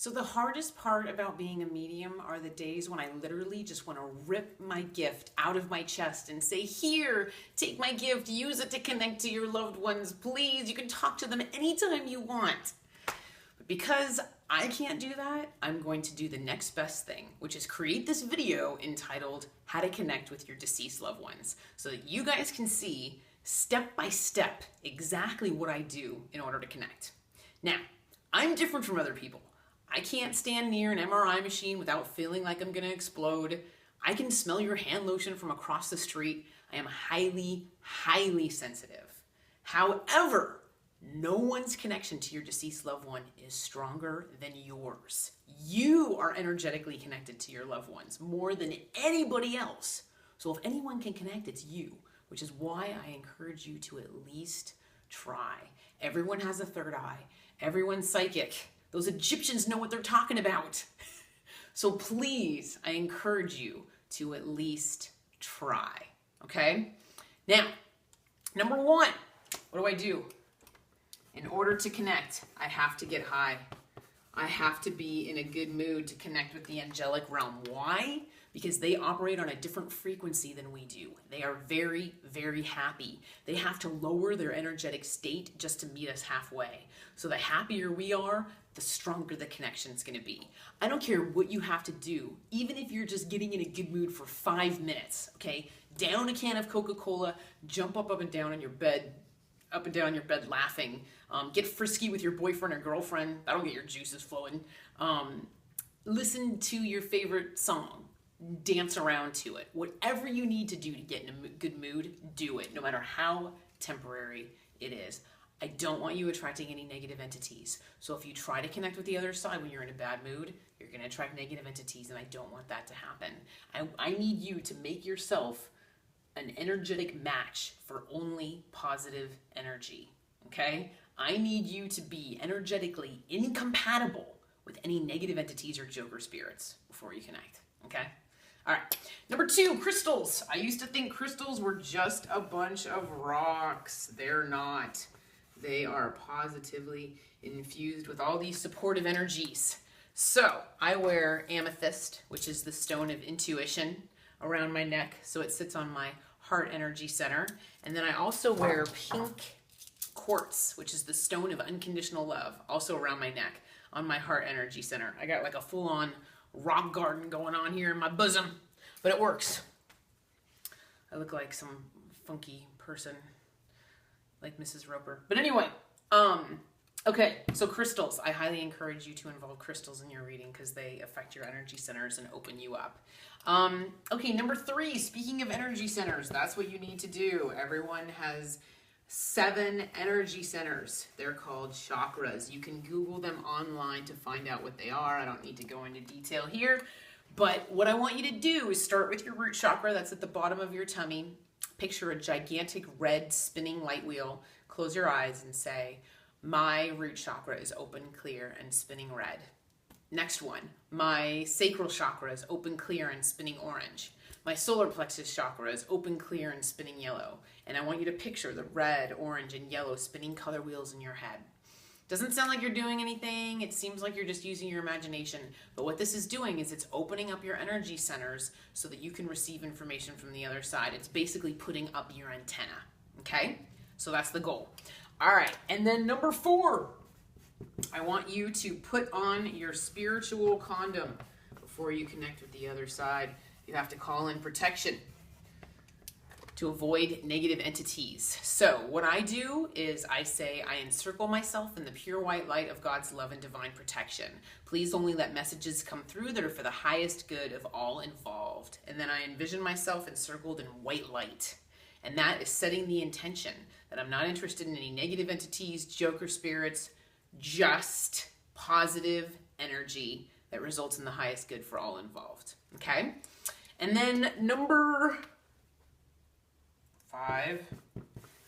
So the hardest part about being a medium are the days when I literally just want to rip my gift out of my chest and say, here, take my gift, use it to connect to your loved ones, please. You can talk to them anytime you want. But because I can't do that, I'm going to do the next best thing, which is create this video entitled How to Connect with Your Deceased Loved Ones, so that you guys can see step by step exactly what I do in order to connect. Now, I'm different from other people. I can't stand near an MRI machine without feeling like I'm gonna explode. I can smell your hand lotion from across the street. I am highly, highly sensitive. However, no one's connection to your deceased loved one is stronger than yours. You are energetically connected to your loved ones more than anybody else. So if anyone can connect, it's you, which is why I encourage you to at least try. Everyone has a third eye. Everyone's psychic. Those Egyptians know what they're talking about. So please, I encourage you to at least try, okay? Now, number one, what do? In order to connect, I have to get high. I have to be in a good mood to connect with the angelic realm. Why? Because they operate on a different frequency than we do. They are very, very happy. They have to lower their energetic state just to meet us halfway. So the happier we are, the stronger the connection's gonna be. I don't care what you have to do, even if you're just getting in a good mood for 5 minutes, okay? Down a can of Coca-Cola, jump up and down on your bed, up and down your bed laughing, get frisky with your boyfriend or girlfriend, that'll get your juices flowing. Listen to your favorite song, dance around to it. Whatever you need to do to get in a good mood, do it, no matter how temporary it is. I don't want you attracting any negative entities. So if you try to connect with the other side when you're in a bad mood, you're gonna attract negative entities, and I don't want that to happen. I need you to make yourself an energetic match for only positive energy, okay? I need you to be energetically incompatible with any negative entities or joker spirits before you connect, okay? All right, number two, crystals. I used to think crystals were just a bunch of rocks. They're not. They are positively infused with all these supportive energies. So I wear amethyst, which is the stone of intuition, around my neck, so it sits on my heart energy center. And then I also wear pink quartz, which is the stone of unconditional love, also around my neck, on my heart energy center. I got like a full-on rock garden going on here in my bosom, but it works. I look like some funky person, like Mrs. Roper. But anyway, okay, so crystals. I highly encourage you to involve crystals in your reading because they affect your energy centers and open you up. Okay, number three, speaking of energy centers, that's what you need to do. Everyone has 7 energy centers. They're called chakras. You can Google them online to find out what they are. I don't need to go into detail here, but what I want you to do is start with your root chakra. That's at the bottom of your tummy. Picture a gigantic red spinning light wheel. Close your eyes and say, my root chakra is open, clear, and spinning red. Next one, my sacral chakra is open, clear, and spinning orange. My solar plexus chakra is open, clear, and spinning yellow. And I want you to picture the red, orange, and yellow spinning color wheels in your head. Doesn't sound like you're doing anything. It seems like you're just using your imagination. But what this is doing is it's opening up your energy centers so that you can receive information from the other side. It's basically putting up your antenna, okay? So that's the goal. All right, and then number 4, I want you to put on your spiritual condom before you connect with the other side. You have to call in protection to avoid negative entities. So what I do is I say, I encircle myself in the pure white light of God's love and divine protection. Please only let messages come through that are for the highest good of all involved. And then I envision myself encircled in white light. And that is setting the intention that I'm not interested in any negative entities, joker spirits, just positive energy that results in the highest good for all involved. Okay? And then number 5,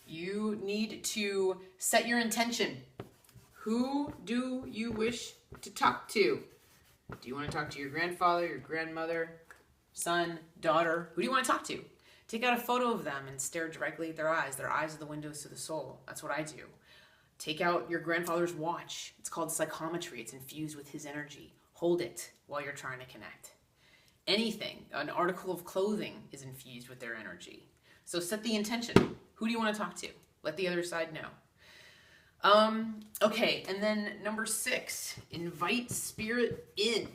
you need to set your intention. Who do you wish to talk to? Do you want to talk to your grandfather, your grandmother, son, daughter? Who do you want to talk to? Take out a photo of them and stare directly at their eyes. Their eyes are the windows to the soul. That's what I do. Take out your grandfather's watch. It's called psychometry. It's infused with his energy. Hold it while you're trying to connect. Anything, an article of clothing is infused with their energy. So set the intention. Who do you want to talk to? Let the other side know. Okay, and then number 6, invite spirit in.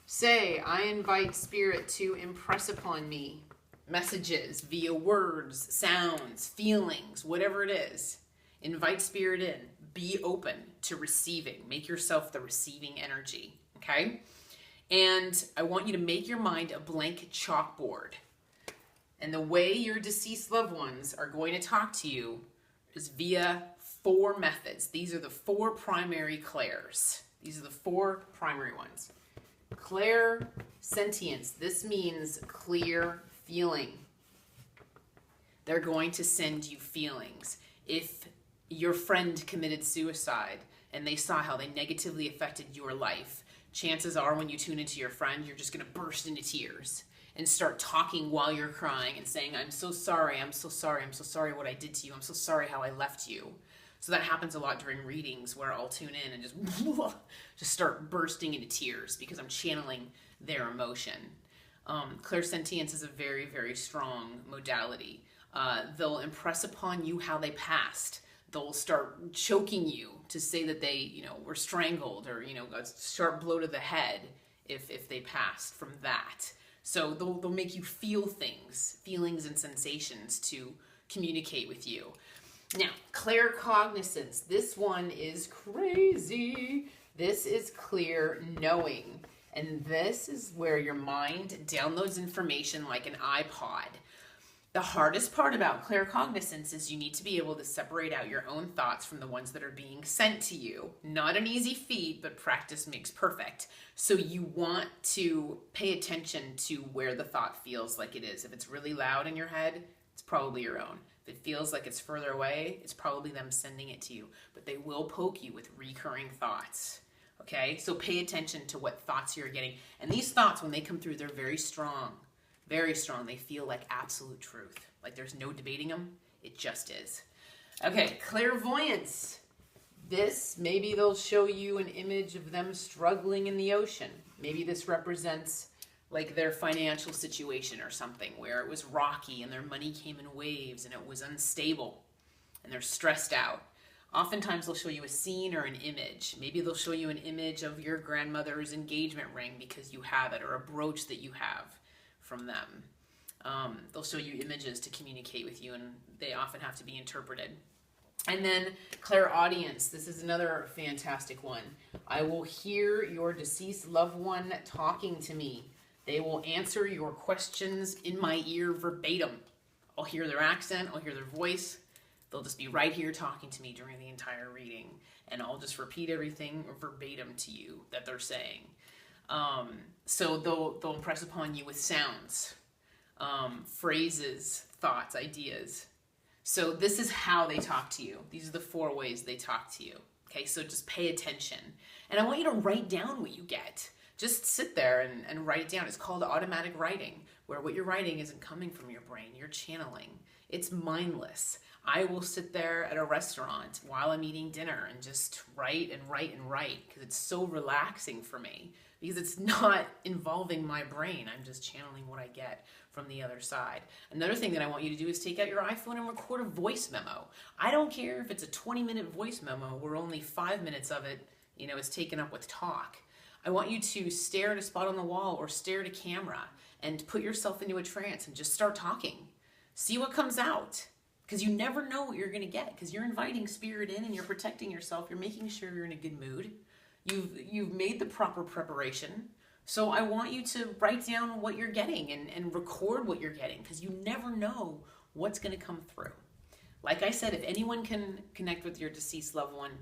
Say, I invite spirit to impress upon me messages via words, sounds, feelings, whatever it is. Invite spirit in. Be open to receiving. Make yourself the receiving energy, okay? And I want you to make your mind a blank chalkboard. And the way your deceased loved ones are going to talk to you is via 4 methods. These are the 4 primary clairs. These are the 4 primary ones. Clairsentience. This means clear feeling. They're going to send you feelings. If your friend committed suicide and they saw how they negatively affected your life, chances are when you tune into your friend, you're just going to burst into tears and start talking while you're crying and saying, I'm so sorry, I'm so sorry, I'm so sorry what I did to you, I'm so sorry how I left you. So that happens a lot during readings where I'll tune in and just start bursting into tears because I'm channeling their emotion. Clairsentience is a very, very strong modality. They'll impress upon you how they passed. They'll start choking you to say that they, were strangled or, got a sharp blow to the head if they passed from that. So they'll make you feel feelings and sensations to communicate with you. Now, claircognizance. This one is crazy. This is clear knowing. And this is where your mind downloads information like an iPod. The hardest part about claircognizance is you need to be able to separate out your own thoughts from the ones that are being sent to you. Not an easy feat, but practice makes perfect. So you want to pay attention to where the thought feels like it is. If it's really loud in your head, it's probably your own. If it feels like it's further away, it's probably them sending it to you. But they will poke you with recurring thoughts. Okay? So pay attention to what thoughts you're getting. And these thoughts, when they come through, they're very strong. Very strong. They feel like absolute truth. Like there's no debating them. It just is. Okay, clairvoyance. This, maybe they'll show you an image of them struggling in the ocean. Maybe this represents like their financial situation or something where it was rocky and their money came in waves and it was unstable and they're stressed out. Oftentimes they'll show you a scene or an image. Maybe they'll show you an image of your grandmother's engagement ring because you have it, or a brooch that you have from them. They'll show you images to communicate with you, and they often have to be interpreted. And then clairaudience. This is another fantastic one. I will hear your deceased loved one talking to me. They will answer your questions in my ear verbatim. I'll hear their accent, I'll hear their voice. They'll just be right here talking to me during the entire reading, and I'll just repeat everything verbatim to you that they're saying. So they'll impress upon you with sounds, phrases, thoughts, ideas. So this is how they talk to you. These are the 4 ways they talk to you. Okay, so just pay attention. And I want you to write down what you get. Just sit there and write it down. It's called automatic writing, where what you're writing isn't coming from your brain. You're channeling. It's mindless. I will sit there at a restaurant while I'm eating dinner and just write and write and write because it's so relaxing for me. Because it's not involving my brain. I'm just channeling what I get from the other side. Another thing that I want you to do is take out your iPhone and record a voice memo. I don't care if it's a 20-minute voice memo where only 5 minutes of it, is taken up with talk. I want you to stare at a spot on the wall or stare at a camera and put yourself into a trance and just start talking. See what comes out. Because you never know what you're going to get. Because you're inviting spirit in and you're protecting yourself. You're making sure you're in a good mood. You've made the proper preparation. So I want you to write down what you're getting and record what you're getting, because you never know what's going to come through. Like I said, if anyone can connect with your deceased loved one,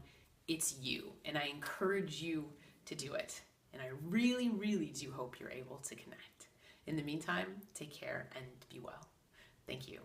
it's you. And I encourage you to do it. And I really, really do hope you're able to connect. In the meantime, take care and be well. Thank you.